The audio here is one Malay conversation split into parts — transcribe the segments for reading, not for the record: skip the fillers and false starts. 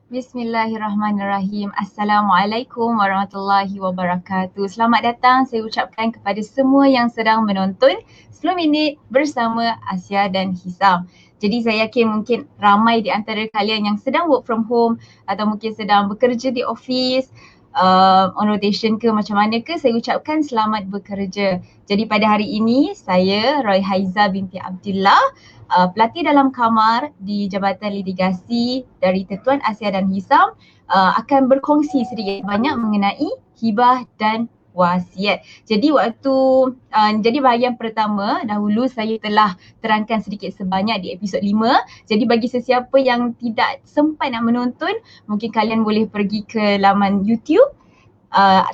Bismillahirrahmanirrahim. Assalamualaikum warahmatullahi wabarakatuh. Selamat datang saya ucapkan kepada semua yang sedang menonton 10 minit bersama Asia dan Hisam. Jadi saya yakin mungkin ramai di antara kalian yang sedang work from home atau mungkin sedang bekerja di office, on rotation ke macam mana ke, saya ucapkan selamat bekerja. Jadi pada hari ini saya Roy Haiza binti Abdullah, pelatih dalam kamar di Jabatan Litigasi dari Tetuan Asia dan Hisam, akan berkongsi sedikit banyak mengenai hibah dan wasiat. Jadi jadi bahagian pertama dahulu saya telah terangkan sedikit sebanyak di episod 5. Jadi bagi sesiapa yang tidak sempat nak menonton, mungkin kalian boleh pergi ke laman YouTube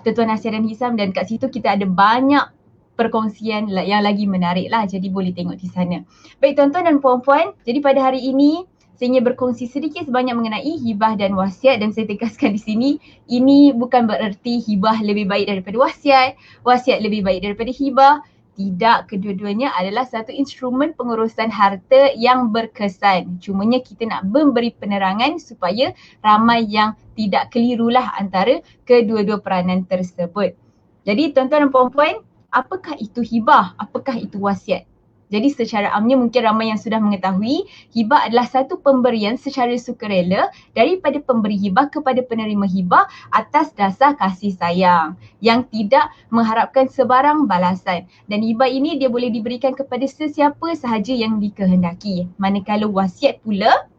Tetuan Asia dan Hisam, dan kat situ kita ada banyak perkongsian yang lagi menarik lah, jadi boleh tengok di sana. Baik tuan-tuan dan puan-puan, jadi pada hari ini saya ingin berkongsi sedikit sebanyak mengenai hibah dan wasiat, dan saya tegaskan di sini, ini bukan bererti hibah lebih baik daripada wasiat, wasiat lebih baik daripada hibah. Tidak, kedua-duanya adalah satu instrumen pengurusan harta yang berkesan. Cumanya kita nak memberi penerangan supaya ramai yang tidak kelirulah antara kedua-dua peranan tersebut. Jadi tuan-tuan dan puan-puan, apakah itu hibah? Apakah itu wasiat? Jadi secara amnya mungkin ramai yang sudah mengetahui, hibah adalah satu pemberian secara sukarela daripada pemberi hibah kepada penerima hibah atas dasar kasih sayang yang tidak mengharapkan sebarang balasan. Dan hibah ini dia boleh diberikan kepada sesiapa sahaja yang dikehendaki. Manakala wasiat pula,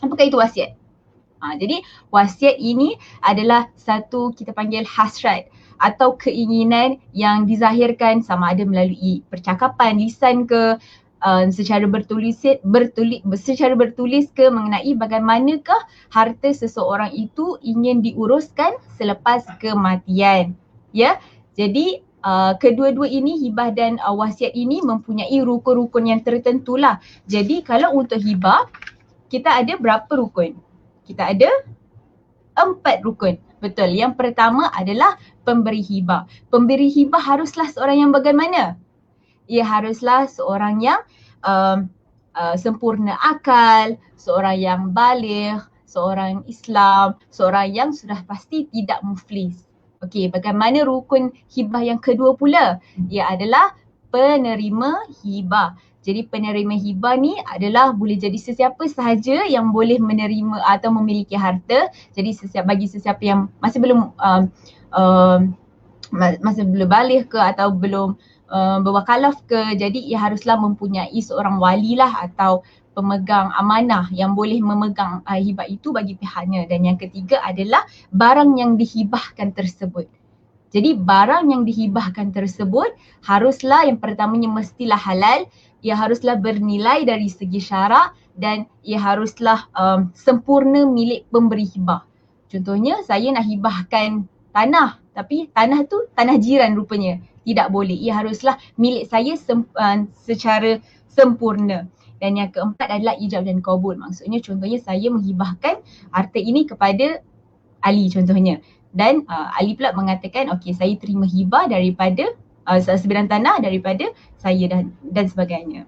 apakah itu wasiat? Jadi wasiat ini adalah satu kita panggil hasrat atau keinginan yang dizahirkan sama ada melalui percakapan lisan ke, secara secara bertulis ke, mengenai bagaimanakah harta seseorang itu ingin diuruskan selepas kematian. Ya, jadi kedua-dua ini, hibah dan wasiat ini mempunyai rukun-rukun yang tertentulah. Jadi kalau untuk hibah, kita ada berapa rukun? Kita ada 4 rukun. Betul. Yang pertama adalah pemberi hibah. Pemberi hibah haruslah seorang yang bagaimana? Ia haruslah seorang yang sempurna akal, seorang yang baligh, seorang Islam, seorang yang sudah pasti tidak muflis. Okey, bagaimana rukun hibah yang kedua pula? Ia adalah penerima hibah. Jadi penerima hibah ni adalah boleh jadi sesiapa sahaja yang boleh menerima atau memiliki harta. Jadi bagi sesiapa yang masih belum masih belum baligh ke atau belum berwakalaf ke, jadi ia haruslah mempunyai seorang wali lah atau pemegang amanah yang boleh memegang hibah itu bagi pihaknya. Dan yang ketiga adalah barang yang dihibahkan tersebut. Jadi barang yang dihibahkan tersebut haruslah, yang pertamanya mestilah halal, ia haruslah bernilai dari segi syarak, dan ia haruslah sempurna milik pemberi hibah. Contohnya saya nak hibahkan tanah, tapi tanah tu tanah jiran rupanya. Tidak boleh, ia haruslah milik saya secara sempurna. Dan yang keempat adalah ijab dan qabul. Maksudnya contohnya saya menghibahkan harta ini kepada Ali contohnya. Dan Ali pula mengatakan, okey saya terima hibah daripada sebidang tanah daripada saya dan sebagainya.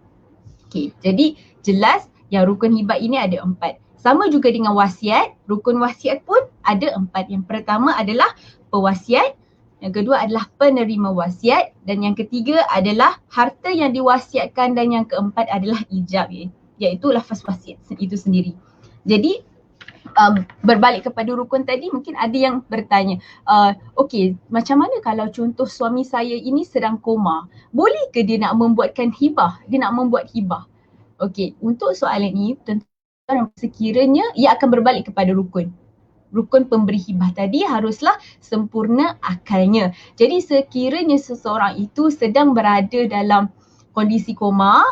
Okey, jadi jelas yang rukun hibah ini ada 4. Sama juga dengan wasiat, rukun wasiat pun ada 4. Yang pertama adalah pewasiat, yang kedua adalah penerima wasiat, dan yang ketiga adalah harta yang diwasiatkan, dan yang keempat adalah ijab, iaitu lafaz wasiat itu sendiri. Jadi berbalik kepada rukun tadi, mungkin ada yang bertanya, okey, macam mana kalau contoh suami saya ini sedang koma, boleh ke dia nak membuatkan hibah, dia nak membuat hibah? Okey, untuk soalan ini tuan-tuan, sekiranya ia akan berbalik kepada rukun pemberi hibah tadi haruslah sempurna akalnya. Jadi sekiranya seseorang itu sedang berada dalam kondisi koma,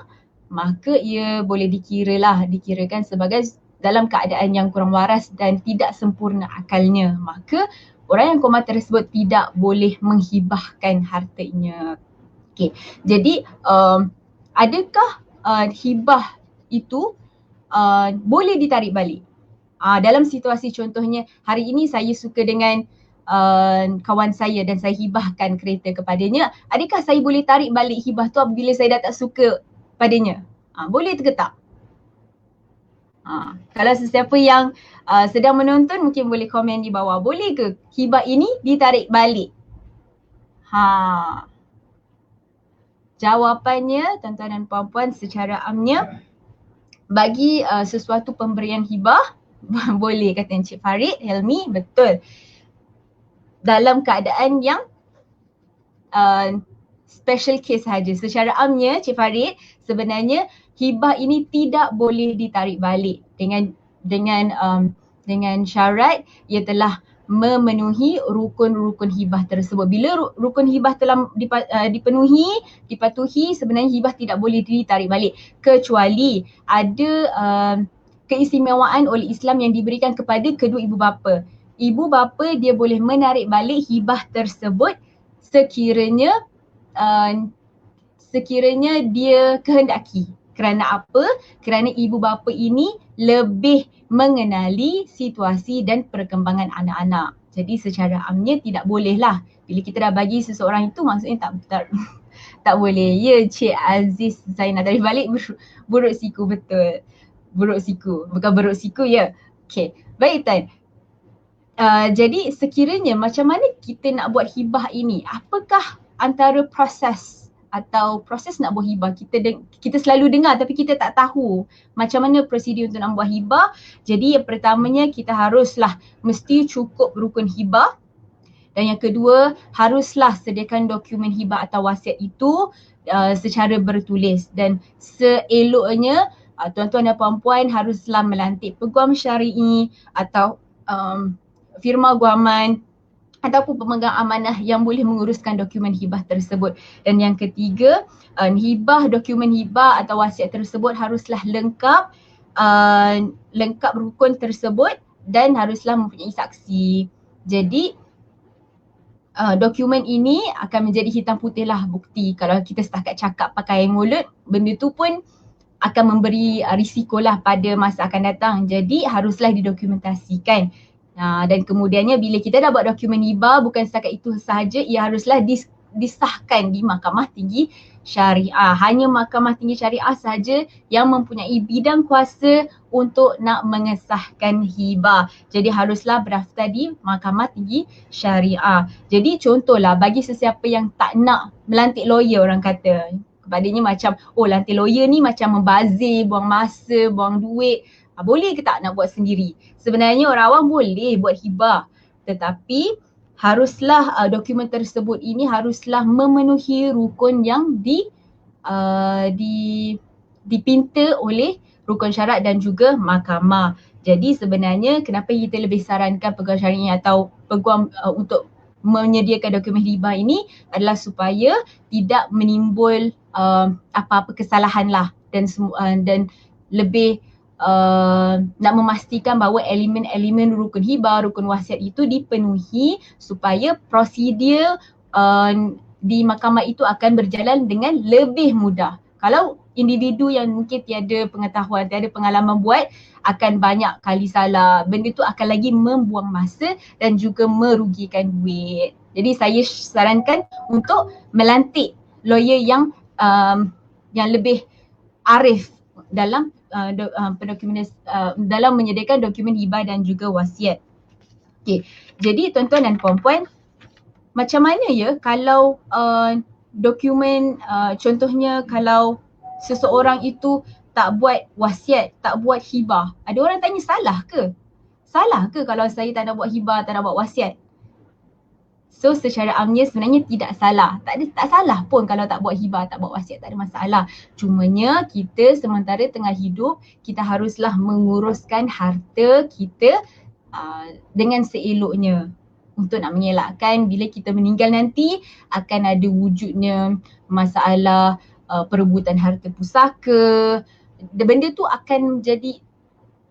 maka ia boleh dikirakan sebagai dalam keadaan yang kurang waras dan tidak sempurna akalnya. Maka orang yang koma tersebut tidak boleh menghibahkan hartanya. Okey, jadi adakah hibah itu boleh ditarik balik? Dalam situasi contohnya, hari ini saya suka dengan kawan saya dan saya hibahkan kereta kepadanya, adakah saya boleh tarik balik hibah tu apabila saya dah tak suka padanya? Boleh ke tak? Kalau sesiapa yang sedang menonton mungkin boleh komen di bawah. Boleh ke hibah ini ditarik balik? Jawapannya tuan-tuan dan puan-puan secara amnya, bagi sesuatu pemberian hibah boleh, kata Encik Farid, Helmi, betul. Dalam keadaan yang special case sahaja. Secara amnya Cik Farid, sebenarnya hibah ini tidak boleh ditarik balik dengan syarat ia telah memenuhi rukun-rukun hibah tersebut. Bila rukun hibah telah dipenuhi, dipatuhi, sebenarnya hibah tidak boleh ditarik balik kecuali ada keistimewaan oleh Islam yang diberikan kepada kedua ibu bapa. Ibu bapa dia boleh menarik balik hibah tersebut sekiranya dia kehendaki. Kerana apa? Kerana ibu bapa ini lebih mengenali situasi dan perkembangan anak-anak. Jadi secara amnya tidak bolehlah. Bila kita dah bagi seseorang itu, maksudnya tak boleh. Ya Cik Aziz, saya nak tarik balik buruk siku, betul. Buruk siku, bukan beruk siku ya. Okay, baik Tan. Jadi sekiranya macam mana kita nak buat hibah ini? Apakah antara proses nak buat hibah? Kita selalu dengar tapi kita tak tahu macam mana prosedur untuk nak buat hibah. Jadi yang pertamanya kita haruslah mesti cukup rukun hibah. Dan yang kedua, haruslah sediakan dokumen hibah atau wasiat itu secara bertulis. Dan seeloknya tuan-tuan dan puan-puan haruslah melantik peguam syari'i atau firma guaman ataupun pemegang amanah yang boleh menguruskan dokumen hibah tersebut. Dan yang ketiga, dokumen hibah atau wasiat tersebut haruslah lengkap rukun tersebut dan haruslah mempunyai saksi. Jadi dokumen ini akan menjadi hitam putih lah bukti. Kalau kita setakat cakap pakai mulut, benda tu pun akan memberi risiko lah pada masa akan datang. Jadi haruslah didokumentasikan. Dan kemudiannya bila kita dah buat dokumen hibah, bukan setakat itu sahaja, ia haruslah disahkan di Mahkamah Tinggi Syariah. Hanya Mahkamah Tinggi Syariah sahaja yang mempunyai bidang kuasa untuk nak mengesahkan hibah. Jadi haruslah berdaftar di Mahkamah Tinggi Syariah. Jadi contohlah bagi sesiapa yang tak nak melantik lawyer, orang kata kepadanya macam, lantik lawyer ni macam membazir, buang masa, buang duit. Boleh ke tak nak buat sendiri? Sebenarnya orang awam boleh buat hibah, tetapi haruslah dokumen tersebut ini haruslah memenuhi rukun yang dipinta oleh rukun syarat dan juga mahkamah. Jadi sebenarnya kenapa kita lebih sarankan peguam syari'i atau peguam untuk menyediakan dokumen hibah ini adalah supaya tidak menimbul apa-apa kesalahan lah, dan lebih nak memastikan bahawa elemen-elemen rukun hibah, rukun wasiat itu dipenuhi supaya prosedur di mahkamah itu akan berjalan dengan lebih mudah. Kalau individu yang mungkin tiada pengetahuan, tiada pengalaman buat, akan banyak kali salah. Benda tu akan lagi membuang masa dan juga merugikan duit. Jadi saya sarankan untuk melantik lawyer yang lebih arif dalam dalam menyediakan dokumen hibah dan juga wasiat. Okay. Jadi tuan-tuan dan puan-puan, macam mana ya kalau dokumen, contohnya kalau seseorang itu tak buat wasiat, tak buat hibah. Ada orang tanya, salah ke? Salah ke kalau saya tak nak buat hibah, tak nak buat wasiat? So secara amnya sebenarnya tidak salah. Tak salah pun kalau tak buat hibah, tak buat wasiat, tak ada masalah. Cumanya kita sementara tengah hidup, kita haruslah menguruskan harta kita dengan seeloknya. Untuk nak mengelakkan bila kita meninggal nanti akan ada wujudnya masalah perebutan harta pusaka. Benda tu akan jadi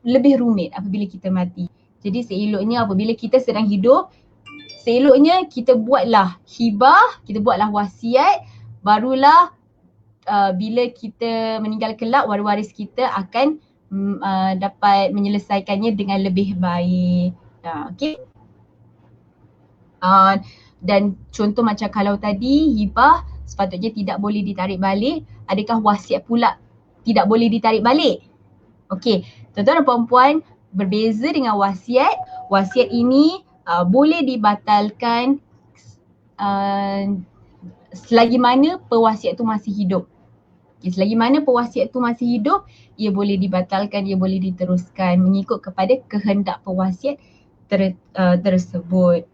lebih rumit apabila kita mati. Jadi seeloknya apabila kita sedang hidup, seeloknya kita buatlah hibah, kita buatlah wasiat, barulah bila kita meninggal kelak, waris-waris kita akan dapat menyelesaikannya dengan lebih baik. Okay. Dan contoh macam kalau tadi hibah sepatutnya tidak boleh ditarik balik, adakah wasiat pula tidak boleh ditarik balik? Okey, Tuan-tuan dan puan-puan, berbeza dengan wasiat. Wasiat ini boleh dibatalkan selagi mana pewasiat tu masih hidup. Okay, selagi mana pewasiat tu masih hidup, ia boleh dibatalkan, ia boleh diteruskan mengikut kepada kehendak pewasiat tersebut.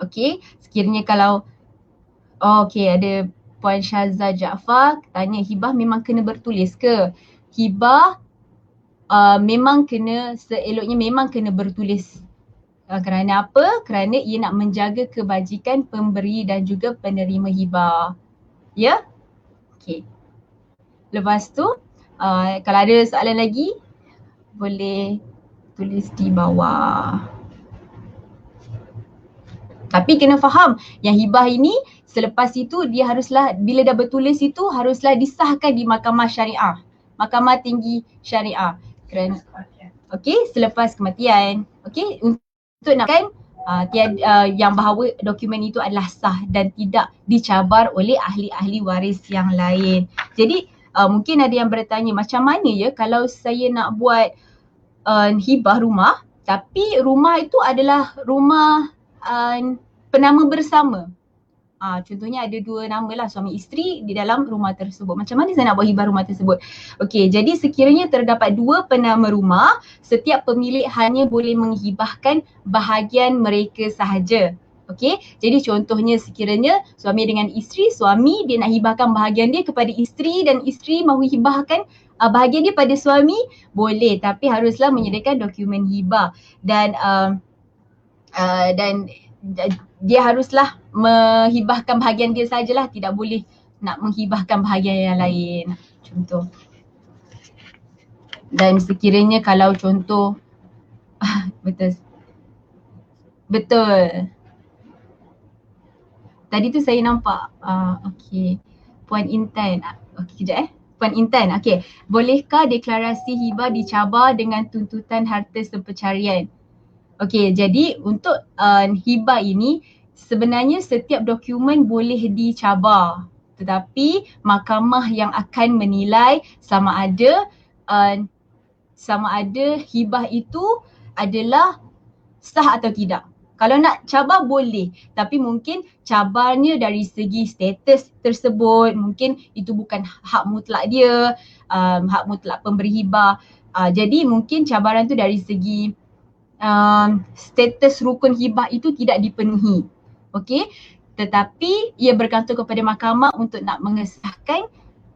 Okey, sekiranya kalau ada Puan Syazah Jaafar tanya, hibah memang kena bertulis ke? Hibah memang kena, seeloknya memang kena bertulis. Kerana apa? Kerana ia nak menjaga kebajikan pemberi dan juga penerima hibah. Ya? Okey. Lepas tu, kalau ada soalan lagi, boleh tulis di bawah. Tapi kena faham yang hibah ini selepas itu dia haruslah, bila dah bertulis itu haruslah disahkan di Mahkamah Syariah, Mahkamah Tinggi Syariah. Kerana selepas kematian. Okey, untuk nakkan yang bahawa dokumen itu adalah sah dan tidak dicabar oleh ahli-ahli waris yang lain. Jadi mungkin ada yang bertanya, macam mana ya kalau saya nak buat hibah rumah tapi rumah itu adalah rumah penama bersama. Contohnya ada 2 nama lah, suami isteri di dalam rumah tersebut. Macam mana saya nak buat hibah rumah tersebut? Okey, jadi sekiranya terdapat 2 penama rumah, setiap pemilik hanya boleh menghibahkan bahagian mereka sahaja. Okey, jadi contohnya sekiranya suami dengan isteri, suami dia nak hibahkan bahagian dia kepada isteri dan isteri mahu hibahkan bahagian dia pada suami, boleh, tapi haruslah menyediakan dokumen hibah dan dia haruslah menghibahkan bahagian dia sajalah, tidak boleh nak menghibahkan bahagian yang lain. Contoh. Dan sekiranya kalau contoh betul. Tadi tu saya nampak okey. Puan Intan. Okey, kejap Puan Intan, okey. Bolehkah deklarasi hibah dicabar dengan tuntutan harta sepencarian? Okey, jadi untuk hibah ini sebenarnya setiap dokumen boleh dicabar, tetapi mahkamah yang akan menilai sama ada hibah itu adalah sah atau tidak. Kalau nak cabar boleh, tapi mungkin cabarnya dari segi status tersebut, mungkin itu bukan hak mutlak dia, hak mutlak pemberi hibah. Jadi mungkin cabaran tu dari segi status rukun hibah itu tidak dipenuhi. Okey, tetapi ia bergantung kepada mahkamah untuk nak mengesahkan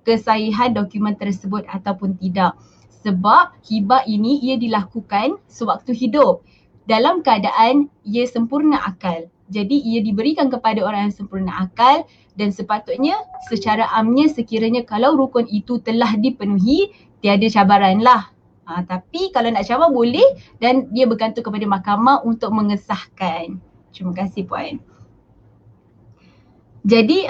kesahihan dokumen tersebut ataupun tidak. Sebab hibah ini ia dilakukan sewaktu hidup dalam keadaan ia sempurna akal. Jadi ia diberikan kepada orang yang sempurna akal dan sepatutnya secara amnya sekiranya kalau rukun itu telah dipenuhi, tiada cabaran lah. Tapi kalau nak cabar boleh dan dia bergantung kepada mahkamah untuk mengesahkan. Terima kasih Puan. Jadi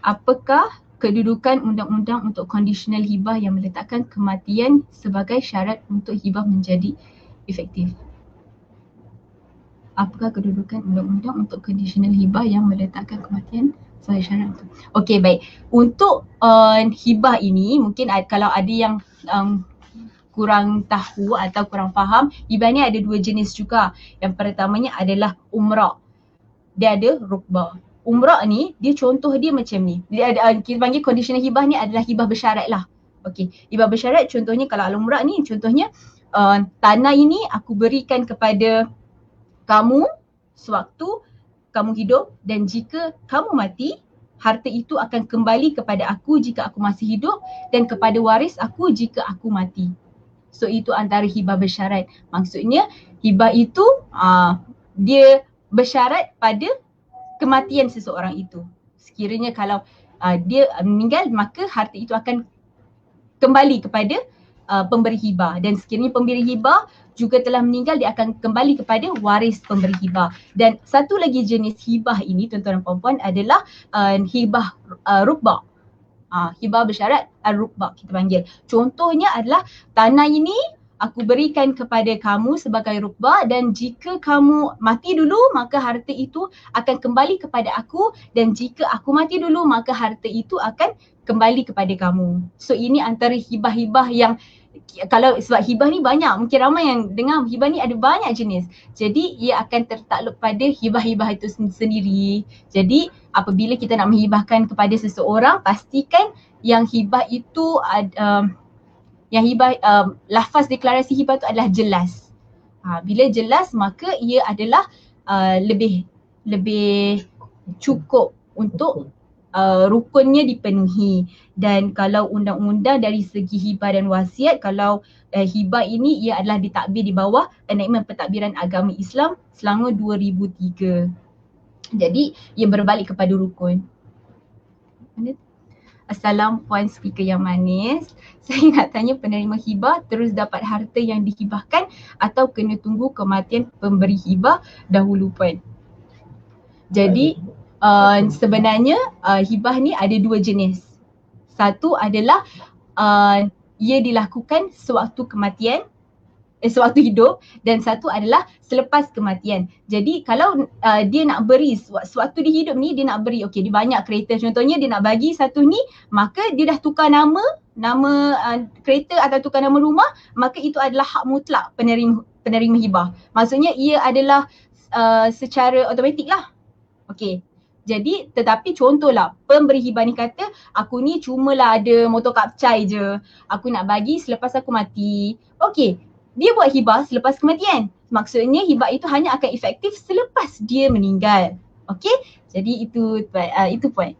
apakah kedudukan undang-undang untuk conditional hibah yang meletakkan kematian sebagai syarat untuk hibah menjadi efektif? Apakah kedudukan undang-undang untuk conditional hibah yang meletakkan kematian sebagai syarat untuk? Okey, baik. Untuk hibah ini mungkin kalau ada yang kurang tahu atau kurang faham, hibah ni ada 2 jenis juga. Yang pertamanya adalah umrah. Dia ada rukbah. Umrah ni, dia contoh dia macam ni. Dia ada, kita panggil conditional hibah ni adalah hibah bersyarat lah. Okey, hibah bersyarat contohnya kalau al-umrah ni, contohnya tanah ini aku berikan kepada kamu sewaktu kamu hidup dan jika kamu mati, harta itu akan kembali kepada aku jika aku masih hidup dan kepada waris aku jika aku mati. So itu antara hibah bersyarat. Maksudnya hibah itu dia bersyarat pada kematian seseorang itu. Sekiranya kalau dia meninggal, maka harta itu akan kembali kepada pemberi hibah, dan sekiranya pemberi hibah juga telah meninggal, dia akan kembali kepada waris pemberi hibah. Dan satu lagi jenis hibah ini tuan-tuan dan puan-puan adalah hibah rukbah. Hibah bersyarat al-rukbah kita panggil. Contohnya adalah tanah ini aku berikan kepada kamu sebagai rukbah dan jika kamu mati dulu maka harta itu akan kembali kepada aku dan jika aku mati dulu maka harta itu akan kembali kepada kamu. So ini antara hibah-hibah yang kalau sebab hibah ni banyak, mungkin ramai yang dengar hibah ni ada banyak jenis. Jadi ia akan tertakluk pada hibah-hibah itu sendiri. Jadi apabila kita nak menghibahkan kepada seseorang, pastikan yang hibah itu lafaz deklarasi hibah itu adalah jelas. Bila jelas, maka ia adalah lebih cukup untuk rukunnya dipenuhi. Dan kalau undang-undang dari segi hibah dan wasiat, kalau hibah ini ia adalah ditadbir di bawah enakmen pentadbiran agama Islam selama 2003. Jadi ia berbalik kepada rukun. Assalamualaikum puan speaker yang manis. Saya nak tanya, penerima hibah terus dapat harta yang dihibahkan atau kena tunggu kematian pemberi hibah dahulu puan? Jadi sebenarnya hibah ni ada dua jenis. Satu adalah ia dilakukan sewaktu kematian, sewaktu hidup, dan satu adalah selepas kematian. Jadi kalau dia nak beri sewaktu dia hidup ni, dia nak beri, okey, dia banyak kereta contohnya, dia nak bagi satu ni, maka dia dah tukar nama kereta atau tukar nama rumah, maka itu adalah hak mutlak penerima hibah. Maksudnya ia adalah secara automatik lah. Okey. Jadi tetapi contohlah pemberi hibah ni kata, aku ni cumalah ada motor kapcai je, aku nak bagi selepas aku mati. Okey, dia buat hibah selepas kematian. Maksudnya hibah itu hanya akan efektif selepas dia meninggal. Okey, jadi itu point.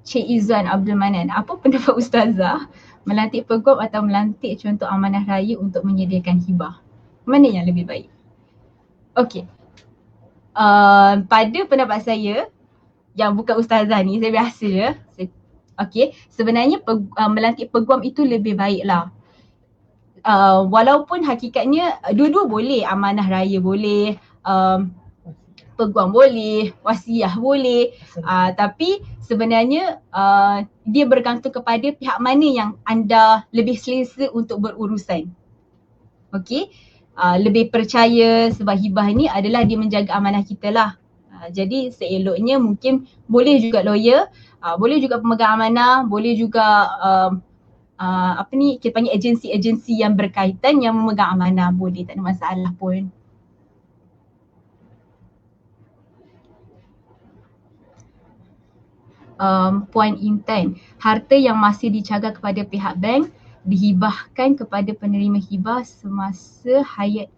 Cik Izzuan Abdul Manan, apa pendapat Ustazah melantik peguam atau melantik contoh amanah raya untuk menyediakan hibah? Mana yang lebih baik? Okey. Pada pendapat saya, yang bukan Ustazah ni, saya biasa je. Okey, sebenarnya melantik peguam itu lebih baik lah. Walaupun hakikatnya dua-dua boleh, amanah raya boleh, peguam boleh, wasiah boleh, tapi sebenarnya dia bergantung kepada pihak mana yang anda lebih selesa untuk berurusan. Okey, lebih percaya sebab hibah ni adalah dia menjaga amanah kita lah. Jadi seeloknya mungkin boleh juga lawyer, boleh juga pemegang amanah, boleh juga kita panggil agensi-agensi yang berkaitan yang memegang amanah, boleh, tak ada masalah pun. Puan Intan, harta yang masih dicagar kepada pihak bank dihibahkan kepada penerima hibah semasa hayat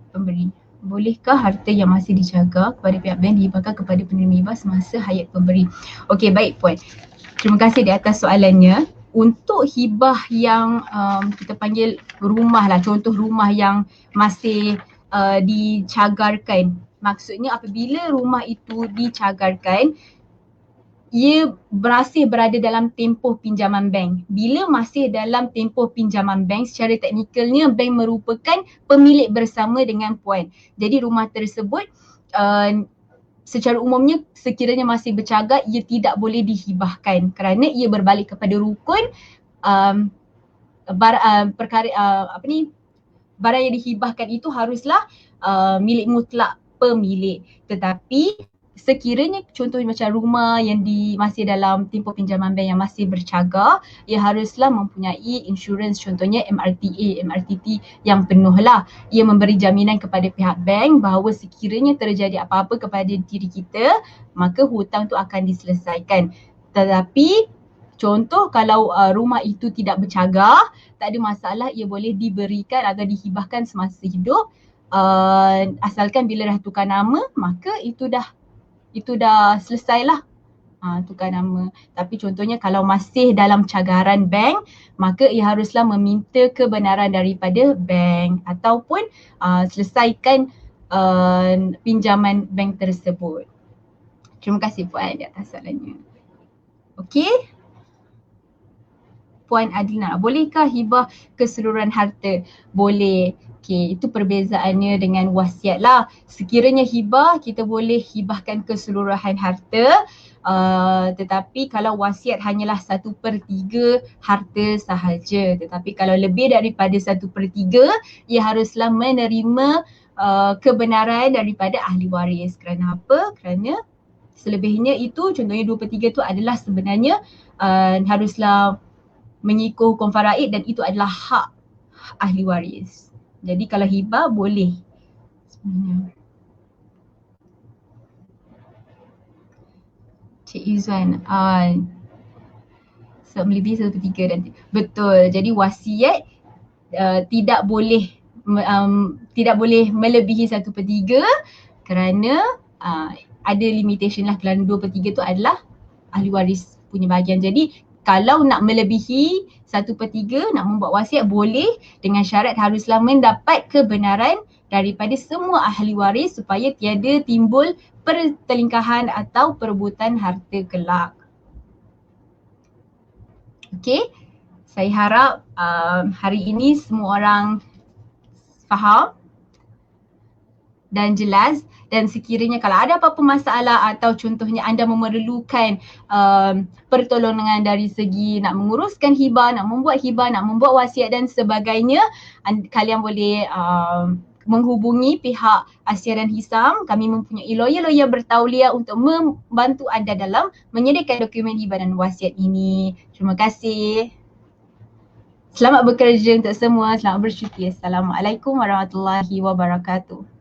pemberi. Bolehkah harta yang masih dijaga kepada pihak bank dihibahkan kepada penerima hibah semasa hayat pemberi? Okey, baik puan. Terima kasih di atas soalannya. Untuk hibah yang kita panggil rumah lah, contoh rumah yang masih dicagarkan. Maksudnya apabila rumah itu dicagarkan, ia masih berada dalam tempoh pinjaman bank. Bila masih dalam tempoh pinjaman bank, secara teknikalnya bank merupakan pemilik bersama dengan puan. Jadi rumah tersebut secara umumnya sekiranya masih bercagar, ia tidak boleh dihibahkan kerana ia berbalik kepada rukun barang yang dihibahkan itu haruslah milik mutlak pemilik. Tetapi sekiranya contohnya macam rumah yang masih dalam tempoh pinjaman bank yang masih bercagar, ia haruslah mempunyai insurans, contohnya MRTA, MRTT yang penuh lah. Ia memberi jaminan kepada pihak bank bahawa sekiranya terjadi apa-apa kepada diri kita, maka hutang tu akan diselesaikan. Tetapi contoh kalau rumah itu tidak bercagar, tak ada masalah, ia boleh diberikan atau dihibahkan semasa hidup. Asalkan bila dah tukar nama, maka itu dah selesai lah, tukar nama. Tapi contohnya kalau masih dalam cagaran bank, maka ia haruslah meminta kebenaran daripada bank ataupun selesaikan pinjaman bank tersebut. Terima kasih Puan di atas soalannya. Okey. Puan Adlina, bolehkah hibah keseluruhan harta? Boleh. Okey, itu perbezaannya dengan wasiat lah. Sekiranya hibah, kita boleh hibahkan keseluruhan harta, tetapi kalau wasiat hanyalah 1/3 harta sahaja. Tetapi kalau lebih daripada 1/3, ia haruslah menerima kebenaran daripada ahli waris. Kerana apa? Kerana selebihnya itu, contohnya 2/3 itu adalah sebenarnya haruslah mengikut hukum faraid dan itu adalah hak ahli waris. Jadi kalau hibah boleh sebenarnya. Cik Izzuan, melebihi 1/3 dan betul. Jadi wasiat tidak boleh melebihi 1/3 kerana ada limitation lah, kerana 2/3 tu adalah ahli waris punya bahagian. Jadi kalau nak melebihi 1/3 nak membuat wasiat boleh, dengan syarat haruslah mendapat kebenaran daripada semua ahli waris supaya tiada timbul pertelingkahan atau perebutan harta kelak. Okey, saya harap hari ini semua orang faham dan jelas, dan sekiranya kalau ada apa-apa masalah atau contohnya anda memerlukan pertolongan dari segi nak menguruskan hibah, nak membuat hibah, nak membuat wasiat dan sebagainya, kalian boleh menghubungi pihak Asia dan Hisam. Kami mempunyai lawyer-lawyer bertauliah untuk membantu anda dalam menyediakan dokumen hibah dan wasiat ini. Terima kasih. Selamat bekerja untuk semua, selamat bercuti. Assalamualaikum warahmatullahi wabarakatuh.